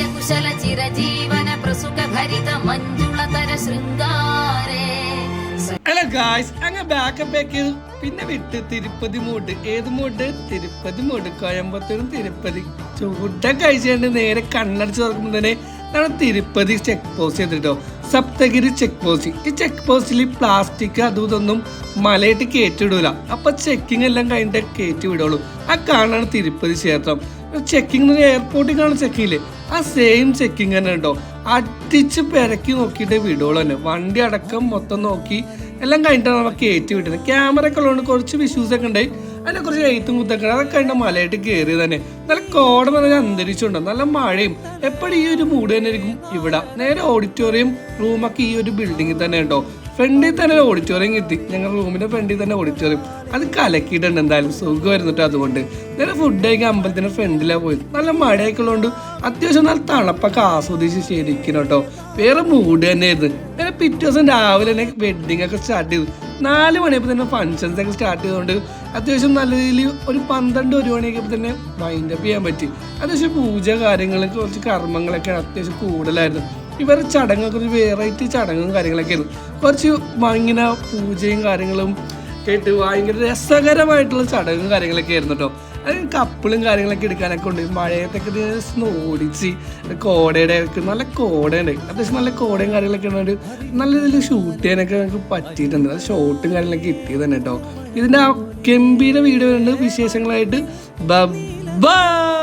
കുശല ചിരജീവന പ്രസുഖ Bharitha മഞ്ജുളതര ശൃംഗാരേ. Hello guys, അങ്ങ് backup ആക്കിയത് പിന്നെ വിട്ട് തിരുപ്പതി മൂഡ്. ഏത് മൂഡ്? തിരുപ്പതി മൂഡ്. കോയമ്പത്തൂരും തിരുപ്പതി ചൂട്ട കഴിച്ചുകൊണ്ട് നേരെ കണ്ണടച്ച് തുറക്കുമ്പോൾ തന്നെ നമ്മൾ തിരുപ്പതി ചെക്ക് പോസ്റ്റ് ചെയ്തിട്ടോ. Saptagiri check post. ഈ ചെക്ക് പോസ്റ്റിൽ പ്ലാസ്റ്റിക് അതും ഇതൊന്നും മലയിട്ട് കയറ്റിവിടൂല. അപ്പൊ ചെക്കിങ് എല്ലാം കഴിഞ്ഞിട്ട് കയറ്റി വിടുള്ളൂ. ആ കാണാണ് തിരുപ്പതി ക്ഷേത്രം. ചെക്കിങ് എയർപോർട്ടിൽ കാണുന്ന ചെക്കിങ്ങില്ലേ, ആ സെയിം ചെക്കിങ് തന്നെ ഉണ്ടോ. അടിച്ച് പെരക്കി നോക്കിയിട്ട് വിടുള്ളൂ തന്നെ. വണ്ടി അടക്കം മൊത്തം നോക്കി എല്ലാം കഴിഞ്ഞിട്ടാണ് നമ്മൾ കയറ്റി വിട്ടുന്നത്. ക്യാമറ ഒക്കെ ഉള്ളതുകൊണ്ട് കുറച്ച് വിഷ്യൂസ് ഒക്കെ ഉണ്ടായി. അതിനെ കുറച്ച് എഴുത്തും കുത്തൊക്കെ അതൊക്കെ അതിൻ്റെ മലയായിട്ട് കയറി തന്നെ. നല്ല കോട നിറഞ്ഞ അന്തരീക്ഷം നല്ല മഴയും. എപ്പോഴും ഈ ഒരു മൂഡ് തന്നെ ആയിരിക്കും ഇവിടെ. നേരെ ഓഡിറ്റോറിയം റൂമൊക്കെ ഈ ഒരു ബിൽഡിങ്ങിൽ തന്നെ ഉണ്ടോ. ഫ്രണ്ടിൽ തന്നെ ഓഡിറ്റോറിയം കിട്ടി. ഞങ്ങളുടെ റൂമിന്റെ ഫ്രണ്ടിൽ തന്നെ ഓഡിറ്റോറിയം. അത് കലക്കിയിട്ടുണ്ട്. എന്തായാലും സുഖമായിരുന്നിട്ട്. അതുകൊണ്ട് നേരെ ഫുഡ് കഴിക്കാൻ അമ്പലത്തിന്റെ ഫ്രണ്ടിലാണ് പോയത്. നല്ല മഴയൊക്കെ ഉള്ളതുകൊണ്ട് അത്യാവശ്യം നല്ല തണുപ്പൊക്കെ ആസ്വദിച്ച് ശരിക്കും കേട്ടോ. വേറെ മൂഡ് തന്നെയായിരുന്നു. നേരെ പിറ്റേ ദിവസം രാവിലെ തന്നെ വെഡിങ് ഒക്കെ സ്റ്റാർട്ട് ചെയ്തു. 4 മണിയപ്പോൾ തന്നെ ഫംഗ്ഷൻസ് ഒക്കെ സ്റ്റാർട്ട് ചെയ്തുകൊണ്ട് അത്യാവശ്യം നല്ല രീതിയിൽ ഒരു 12-1 മണിയൊക്കെ തന്നെ വൈൻഡപ്പ് ചെയ്യാൻ പറ്റി. അത്യാവശ്യം പൂജ കാര്യങ്ങളും കുറച്ച് കർമ്മങ്ങളൊക്കെ അത്യാവശ്യം കൂടുതലായിരുന്നു. ഇവരുടെ ചടങ്ങൊക്കെ ഒരു വെറൈറ്റി ചടങ്ങും കാര്യങ്ങളൊക്കെ ആയിരുന്നു. കുറച്ച് ഇങ്ങനെ പൂജയും കാര്യങ്ങളും കേട്ട് ഭയങ്കര രസകരമായിട്ടുള്ള ചടങ്ങും കാര്യങ്ങളൊക്കെ ആയിരുന്നു കേട്ടോ. അത് കപ്പിളും കാര്യങ്ങളൊക്കെ എടുക്കാനൊക്കെ ഉണ്ട്. മഴയത്തൊക്കെ സ്നോ ഓടിച്ച് കോടയുടെ ഒക്കെ നല്ല കോടയുണ്ട്. അത്യാവശ്യം നല്ല കോടയും കാര്യങ്ങളൊക്കെ ഉണ്ട്. നല്ല രീതിയിൽ ഷൂട്ട് ചെയ്യാനൊക്കെ നമുക്ക് പറ്റിയിട്ടുണ്ട്. അത് ഷോട്ടും കാര്യങ്ങളൊക്കെ കിട്ടിയത് തന്നെ കേട്ടോ. ഇതിൻ്റെ ആ ഗംഭീര വീഡിയോ ഉണ്ട് വിശേഷങ്ങളായിട്ട്. ബൈ.